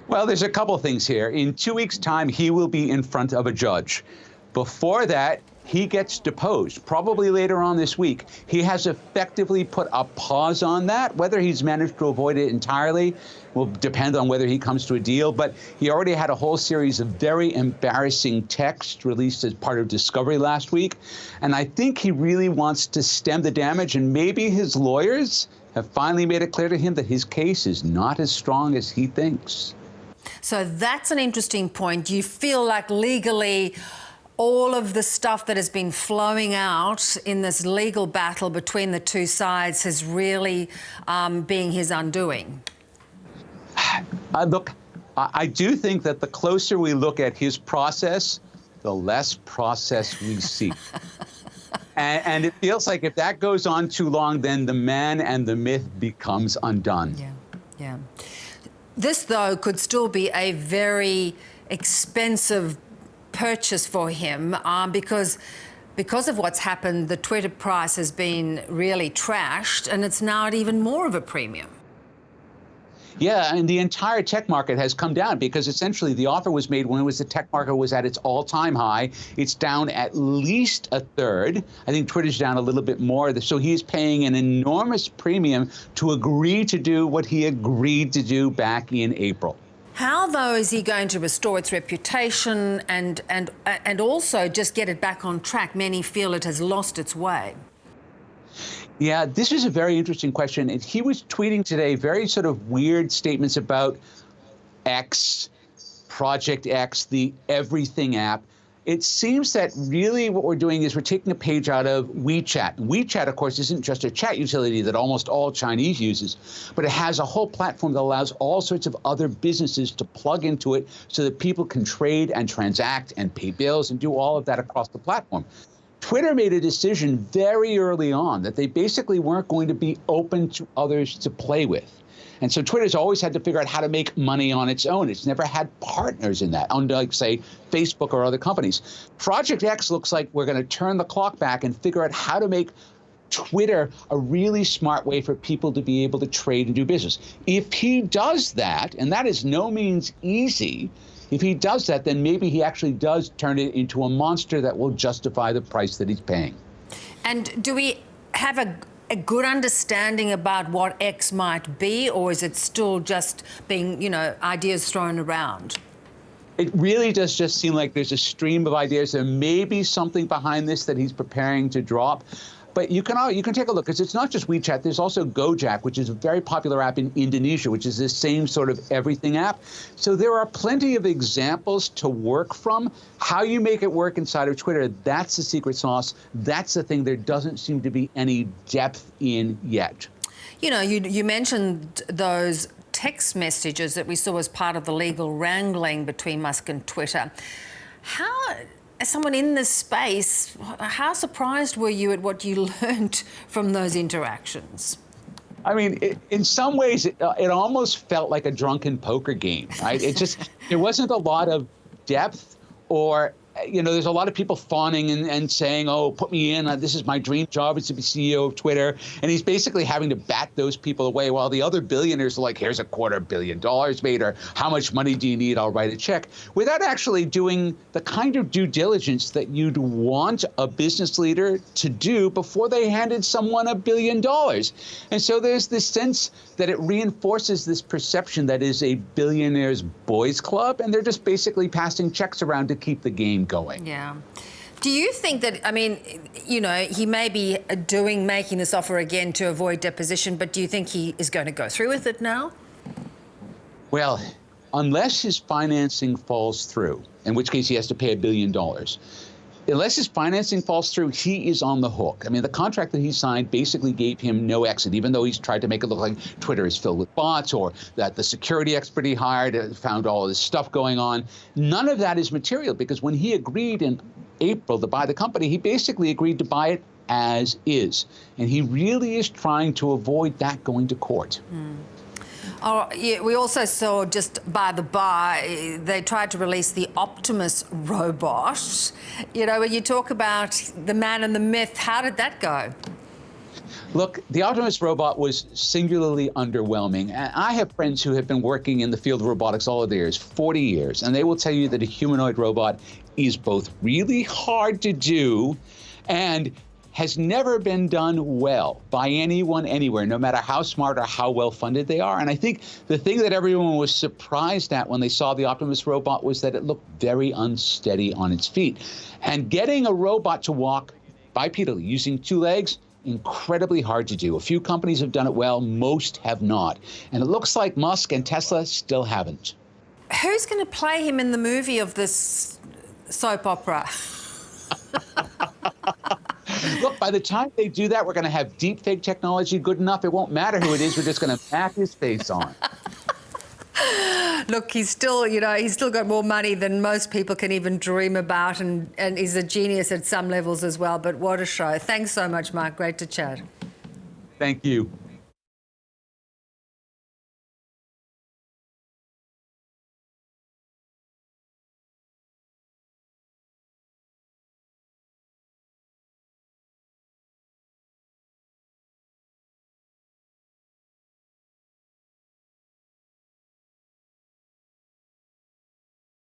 Well, there's a couple things here. In 2 weeks' time, he will be in front of a judge. Before that, he gets deposed, probably later on this week. He has effectively put a pause on that. Whether he's managed to avoid it entirely will depend on whether he comes to a deal. But he already had a whole series of very embarrassing texts released as part of Discovery last week. And I think he really wants to stem the damage. And maybe his lawyers have finally made it clear to him that his case is not as strong as he thinks. So that's an interesting point. Do you feel like legally all of the stuff that has been flowing out in this legal battle between the two sides has really been his undoing? Look, I do think that the closer we look at his process, the less process we see. And it feels like if that goes on too long, then the man and the myth becomes undone. Yeah. This, though, could still be a very expensive purchase for him because of what's happened, the Twitter price has been really trashed and it's now at even more of a premium. Yeah, and the entire tech market has come down because essentially the offer was made when the tech market was at its all-time high. It's down at least a third. I think Twitter's down a little bit more. So he's paying an enormous premium to agree to do what he agreed to do back in April. How, though, is he going to restore its reputation and also just get it back on track? Many feel it has lost its way. Yeah, this is a very interesting question. And he was tweeting today very sort of weird statements about X, Project X, the Everything app. It seems that really what we're doing is we're taking a page out of WeChat. WeChat, of course, isn't just a chat utility that almost all Chinese uses, but it has a whole platform that allows all sorts of other businesses to plug into it so that people can trade and transact and pay bills and do all of that across the platform. Twitter made a decision very early on that they basically weren't going to be open to others to play with. And so Twitter's always had to figure out how to make money on its own. It's never had partners in that, unlike, say, Facebook or other companies. Project X looks like we're going to turn the clock back and figure out how to make Twitter a really smart way for people to be able to trade and do business. If he does that, and that is no means easy, if he does that, then maybe he actually does turn it into a monster that will justify the price that he's paying. And do we have a good understanding about what X might be, or is it still just being, ideas thrown around? It really does just seem like there's a stream of ideas. There may be something behind this that he's preparing to drop. But you can take a look, because it's not just WeChat. There's also Gojek, which is a very popular app in Indonesia, which is the same sort of everything app. So there are plenty of examples to work from. How you make it work inside of Twitter, that's the secret sauce. That's the thing there doesn't seem to be any depth in yet. You mentioned those text messages that we saw as part of the legal wrangling between Musk and Twitter. As someone in this space, how surprised were you at what you learned from those interactions? I mean, in some ways, it almost felt like a drunken poker game, right? There wasn't a lot of depth or, there's a lot of people fawning and saying, oh, put me in, this is my dream job, is to be CEO of Twitter. And he's basically having to bat those people away while the other billionaires are like, here's $250 million made, or how much money do you need? I'll write a check, without actually doing the kind of due diligence that you'd want a business leader to do before they handed someone $1 billion. And so there's this sense that it reinforces this perception that is a billionaire's boys club, and they're just basically passing checks around to keep the game going. Yeah. Do you think that, he may be making this offer again to avoid deposition, but do you think he is going to go through with it now? Well, unless his financing falls through, in which case he has to pay $1 billion. Unless his financing falls through, he is on the hook. I mean, the contract that he signed basically gave him no exit, even though he's tried to make it look like Twitter is filled with bots, or that the security expert he hired found all of this stuff going on. None of that is material, because when he agreed in April to buy the company, he basically agreed to buy it as is. And he really is trying to avoid that going to court. Oh, yeah, we also saw, just by the by, they tried to release the Optimus robot. When you talk about the man and the myth, how did that go? Look, the Optimus robot was singularly underwhelming. And I have friends who have been working in the field of robotics all of their years, 40 years, and they will tell you that a humanoid robot is both really hard to do and has never been done well by anyone anywhere, no matter how smart or how well funded they are. And I think the thing that everyone was surprised at when they saw the Optimus robot was that it looked very unsteady on its feet. And getting a robot to walk bipedally using 2 legs, incredibly hard to do. A few companies have done it well, most have not. And it looks like Musk and Tesla still haven't. Who's going to play him in the movie of this soap opera? Look, by the time they do that, we're going to have deepfake technology good enough. It won't matter who it is. We're just going to map his face on. Look, he's still, he's still got more money than most people can even dream about, and he's a genius at some levels as well. But what a show. Thanks so much, Mark. Great to chat. Thank you.